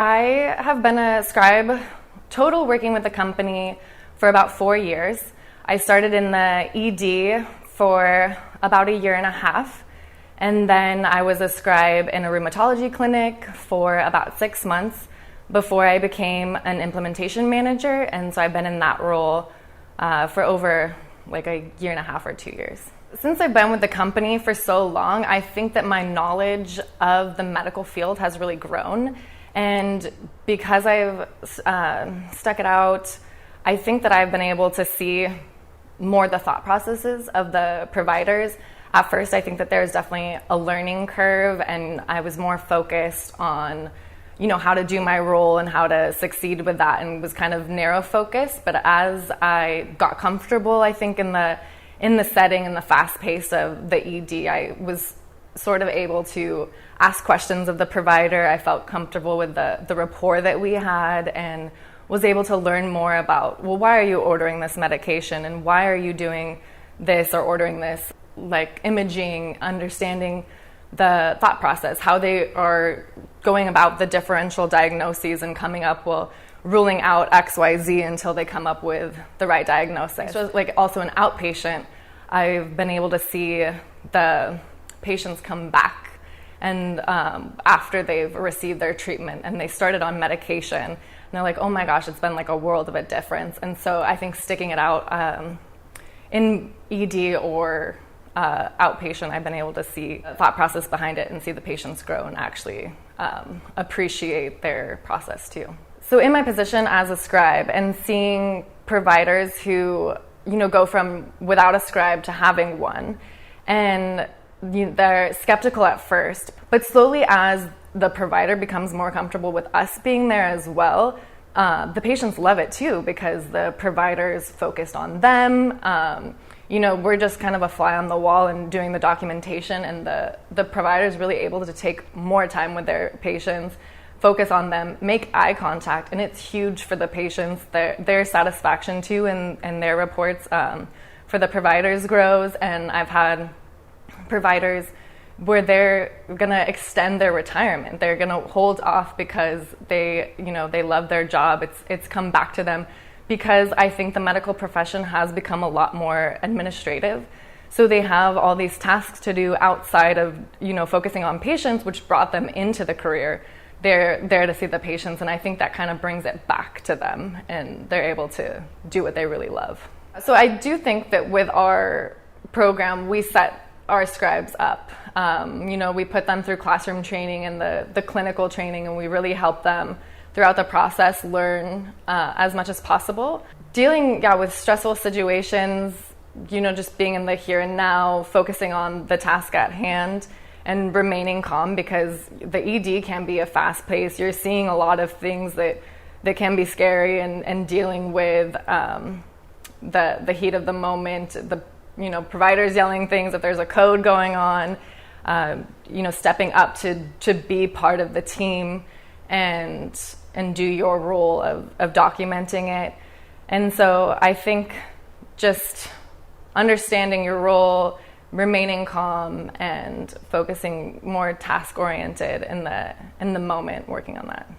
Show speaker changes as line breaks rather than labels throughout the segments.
I have been a scribe total working with the company for about 4 years. I started in the ED for about a year and a half, and then I was a scribe in a rheumatology clinic for about 6 months before I became an implementation manager, and so I've been in that role for over like a year and a half or 2 years. Since I've been with the company for so long, I think that my knowledge of the medical field has really grown, and because I've stuck it out, I think that I've been able to see more the thought processes of the providers. At first, I think that there's definitely a learning curve, and I was more focused on, how to do my role and how to succeed with that, and was kind of narrow focused. But as I got comfortable, I think in the setting and the fast pace of the ED, I was sort of able to ask questions of the provider. I felt comfortable with the rapport that we had, and was able to learn more about, well, why are you ordering this medication, and why are you doing this or ordering this, like imaging, understanding the thought process, how they are going about the differential diagnoses and coming up, ruling out XYZ until they come up with the right diagnosis. So like also an outpatient, I've been able to see the patients come back and after they've received their treatment and they started on medication, and they're like, oh my gosh, it's been like a world of a difference. And so I think sticking it out in ED or outpatient, I've been able to see the thought process behind it and see the patients grow and actually appreciate their process too. So in my position as a scribe and seeing providers who, go from without a scribe to having one, and they're skeptical at first, but slowly as the provider becomes more comfortable with us being there as well, the patients love it too, because the provider's focused on them. We're just kind of a fly on the wall and doing the documentation, and the provider's really able to take more time with their patients, focus on them, make eye contact, and it's huge for the patients. Their satisfaction too, and their reports for the providers grows. And I've had providers where they're gonna extend their retirement. They're gonna hold off because they love their job. It's come back to them, because I think the medical profession has become a lot more administrative. So they have all these tasks to do outside of, focusing on patients, which brought them into the career. They're there to see the patients, and I think that kind of brings it back to them, and they're able to do what they really love. So I do think that with our program, we set our scribes up. We put them through classroom training and the clinical training, and we really help them throughout the process learn as much as possible. Dealing with stressful situations, just being in the here and now, focusing on the task at hand and remaining calm, because the ED can be a fast pace. You're seeing a lot of things that can be scary, and dealing with the heat of the moment, the providers yelling things, if there's a code going on, stepping up to be part of the team and do your role of documenting it. And so I think just understanding your role, remaining calm, and focusing more task-oriented in the moment, working on that.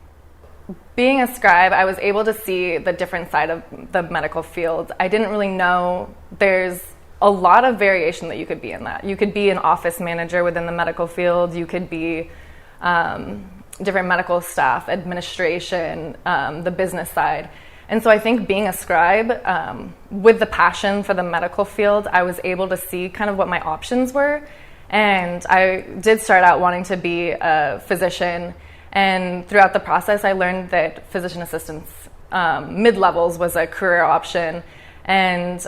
Being a scribe, I was able to see the different side of the medical field. I didn't really know there's a lot of variation that you could be in that. You could be an office manager within the medical field. You could be different medical staff, administration, the business side. And so I think being a scribe, with the passion for the medical field, I was able to see kind of what my options were. And I did start out wanting to be a physician. And throughout the process, I learned that physician assistants, mid-levels, was a career option. And,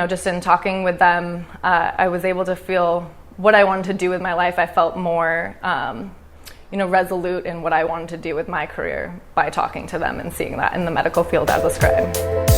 just in talking with them, I was able to feel what I wanted to do with my life. I felt more, resolute in what I wanted to do with my career by talking to them and seeing that in the medical field as a scribe.